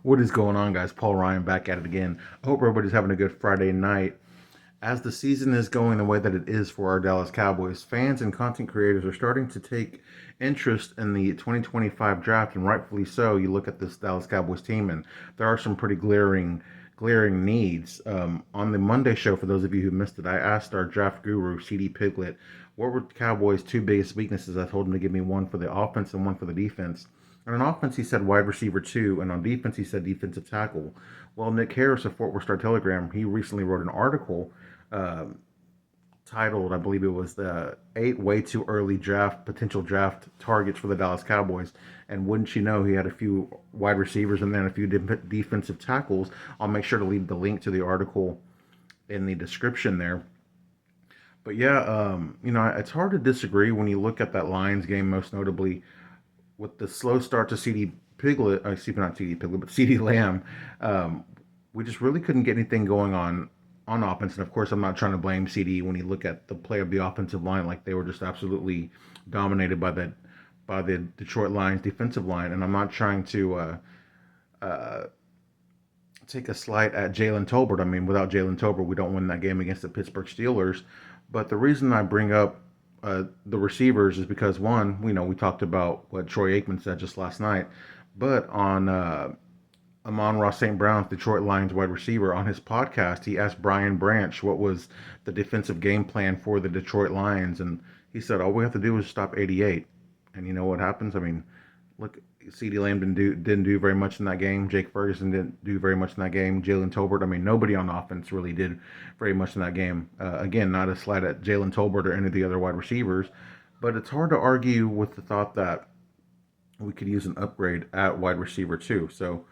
What is going on, guys? Paul Ryan back at it again. I hope everybody's having a good Friday night. As the season is going the way that it is for our Dallas Cowboys, fans and content creators are starting to take interest in the 2025 draft, and rightfully so. You look at this Dallas Cowboys team, and there are some pretty glaring needs. On the Monday show, for those of you who missed it, I asked our draft guru, CD Piglet, what were the Cowboys' two biggest weaknesses. I told him to give me one for the offense and one for the defense. And on offense, he said wide receiver two, and on defense, he said defensive tackle. Well, Nick Harris of Fort Worth Star Telegram, he recently wrote an article um, titled, I believe it was the 8 way too early potential draft targets for the Dallas Cowboys. And wouldn't you know, he had a few wide receivers and then a few defensive tackles. I'll make sure to leave the link to the article in the description there. But yeah, it's hard to disagree when you look at that Lions game, most notably with the slow start to CD Piglet, excuse me, not CD Piglet, but CD Lamb. Um, we just really couldn't get anything going on offense. And of course, I'm not trying to blame CD when you look at the play of the offensive line, like they were just absolutely dominated by the Detroit Lions defensive line. And I'm not trying to uh, take a slight at Jalen Tolbert. I mean, without Jalen Tolbert, we don't win that game against the Pittsburgh Steelers. But the reason I bring up the receivers is because one, we talked about what Troy Aikman said just last night, but on Amon-Ra St. Brown's Detroit Lions wide receiver on his podcast, he asked Brian Branch what was the defensive game plan for the Detroit Lions, and he said all we have to do is stop 88. And you know what happens? I mean, look, CeeDee Lamb didn't do very much in that game. Jake Ferguson didn't do very much in that game. Jalen Tolbert, I mean, nobody on offense really did very much in that game. Again, not a slight at Jalen Tolbert or any of the other wide receivers, but it's hard to argue with the thought that we could use an upgrade at wide receiver too. So,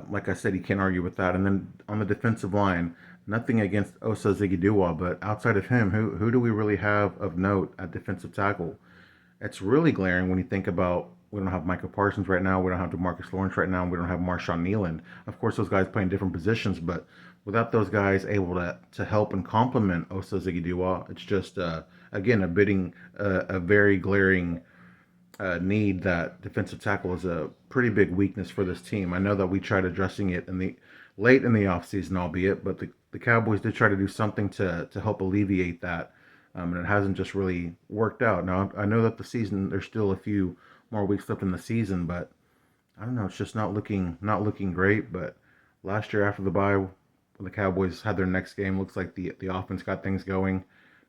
like I said, you can't argue with that. And then on the defensive line, nothing against Osa Zigidua, but outside of him, who do we really have of note at defensive tackle? It's really glaring when you think about we don't have Micah Parsons right now, we don't have DeMarcus Lawrence right now, we don't have Marshawn Nealand. Of course, those guys play in different positions, but without those guys able to help and complement Osa Zigidua, it's just again a very glaring need that defensive tackle is a pretty big weakness for this team. I know that we tried addressing it in the late in the offseason, albeit, but the Cowboys did try to do something to help alleviate that, and it hasn't just really worked out. Now I know that the season there's still a few more weeks left in the season, but I don't know. It's just not looking great. But last year after the bye, when the Cowboys had their next game, looks like the offense got things going.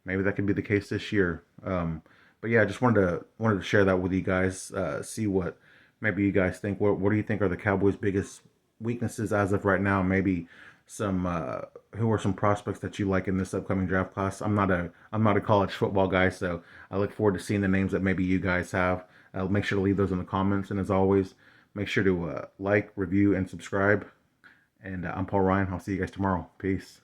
Maybe that could be the case this year. But yeah, I just wanted to share that with you guys. See what maybe you guys think. What do you think are the Cowboys' biggest weaknesses as of right now? Maybe some who are some prospects that you like in this upcoming draft class. I'm not a college football guy, so I look forward to seeing the names that maybe you guys have. Make sure to leave those in the comments, and as always, make sure to like, review, and subscribe. And I'm Paul Ryan. I'll see you guys tomorrow. Peace.